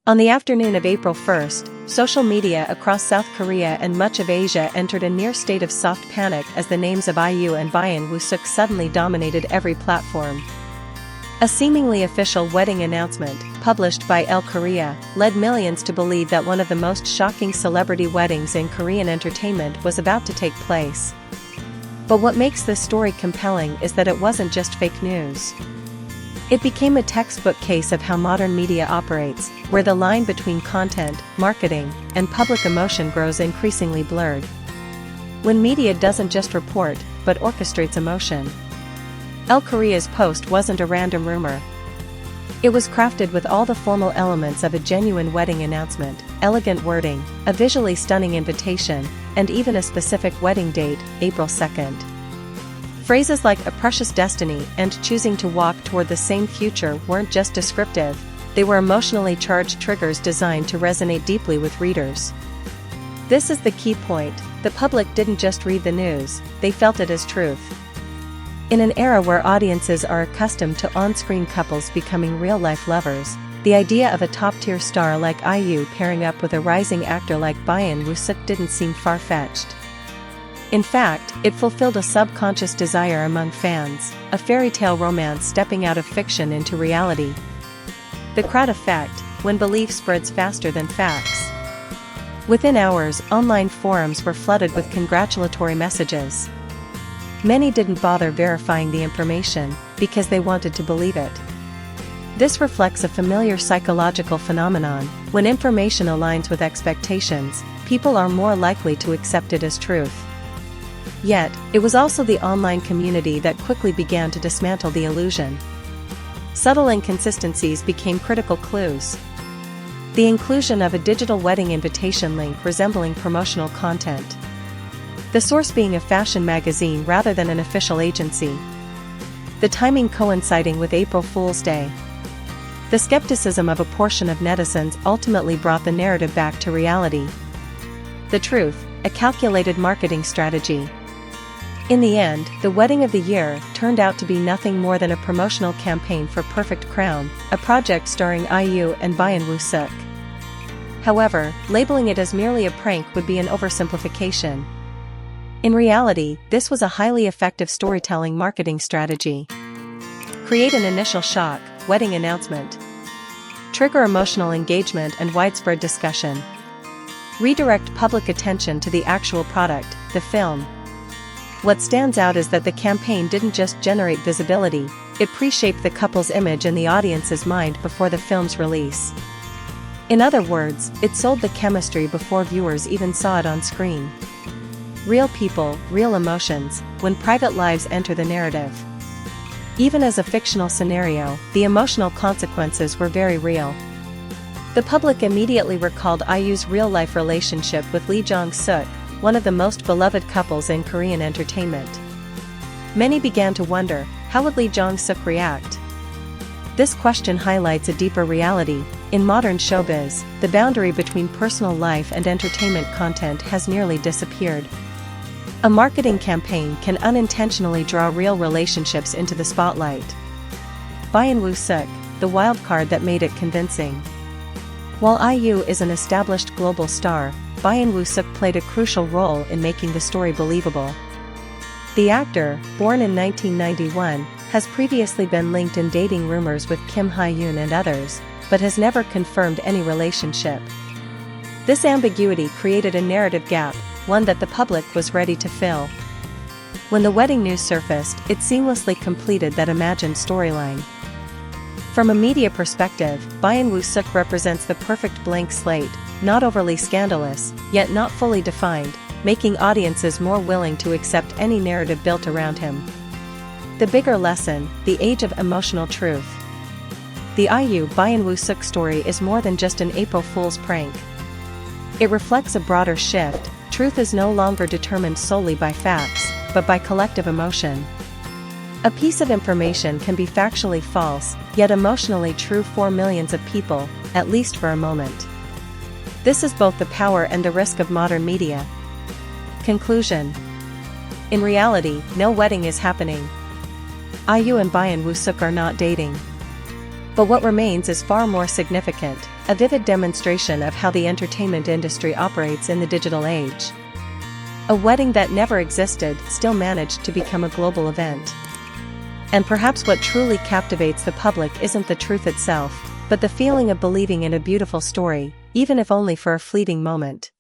On the afternoon of April 1st, social media across South Korea and much of Asia entered a near state of soft panic as the names of IU and Byeon Woo Seok suddenly dominated every platform. A seemingly official wedding announcement, published by Elle Korea, led millions to believe that one of the most shocking celebrity weddings in Korean entertainment was about to take place. But what makes this story compelling is that it wasn't just fake news. It became a textbook case of how modern media operates, where the line between content, marketing, and public emotion grows increasingly blurred. When media doesn't just report, but orchestrates emotion. Elle Korea's post wasn't a random rumor. It was crafted with all the formal elements of a genuine wedding announcement, elegant wording, a visually stunning invitation, and even a specific wedding date, April 2nd. Phrases like a precious destiny and choosing to walk toward the same future weren't just descriptive, they were emotionally charged triggers designed to resonate deeply with readers. This is the key point: the public didn't just read the news, they felt it as truth. In an era where audiences are accustomed to on-screen couples becoming real-life lovers, the idea of a top-tier star like IU pairing up with a rising actor like Byeon Woo Seok didn't seem far-fetched. In fact, it fulfilled a subconscious desire among fans, a fairy tale romance stepping out of fiction into reality. The crowd effect, when belief spreads faster than facts. Within hours, online forums were flooded with congratulatory messages. Many didn't bother verifying the information, because they wanted to believe it. This reflects a familiar psychological phenomenon: when information aligns with expectations, people are more likely to accept it as truth. Yet, it was also the online community that quickly began to dismantle the illusion. Subtle inconsistencies became critical clues. The inclusion of a digital wedding invitation link resembling promotional content. The source being a fashion magazine rather than an official agency. The timing coinciding with April Fool's Day. The skepticism of a portion of netizens ultimately brought the narrative back to reality. The truth, a calculated marketing strategy. In the end, the wedding of the year turned out to be nothing more than a promotional campaign for Perfect Crown, a project starring IU and Byeon Woo Seok. However, labeling it as merely a prank would be an oversimplification. In reality, this was a highly effective storytelling marketing strategy. Create an initial shock, wedding announcement. Trigger emotional engagement and widespread discussion. Redirect public attention to the actual product, the film. What stands out is that the campaign didn't just generate visibility, it pre-shaped the couple's image in the audience's mind before the film's release. In other words, it sold the chemistry before viewers even saw it on screen. Real people, real emotions, when private lives enter the narrative. Even as a fictional scenario, the emotional consequences were very real. The public immediately recalled IU's real-life relationship with Lee Jong-suk, one of the most beloved couples in Korean entertainment. Many began to wonder, how would Lee Jong-suk react? This question highlights a deeper reality. In modern showbiz, the boundary between personal life and entertainment content has nearly disappeared. A marketing campaign can unintentionally draw real relationships into the spotlight. Byeon Woo Seok, the wild card that made it convincing. While IU is an established global star, Byeon Woo Seok played a crucial role in making the story believable. The actor, born in 1991, has previously been linked in dating rumors with Kim Hae-yoon and others, but has never confirmed any relationship. This ambiguity created a narrative gap, one that the public was ready to fill. When the wedding news surfaced, it seamlessly completed that imagined storyline. From a media perspective, Byeon Woo Seok represents the perfect blank slate, not overly scandalous, yet not fully defined, making audiences more willing to accept any narrative built around him. The bigger lesson, the age of emotional truth. The IU Byeon Woo Seok story is more than just an April Fool's prank. It reflects a broader shift. Truth is no longer determined solely by facts, but by collective emotion. A piece of information can be factually false, yet emotionally true for millions of people, at least for a moment. This is both the power and the risk of modern media. Conclusion. In reality, no wedding is happening. IU and Byeon Woo Seok are not dating. But what remains is far more significant, a vivid demonstration of how the entertainment industry operates in the digital age. A wedding that never existed still managed to become a global event. And perhaps what truly captivates the public isn't the truth itself, but the feeling of believing in a beautiful story, even if only for a fleeting moment.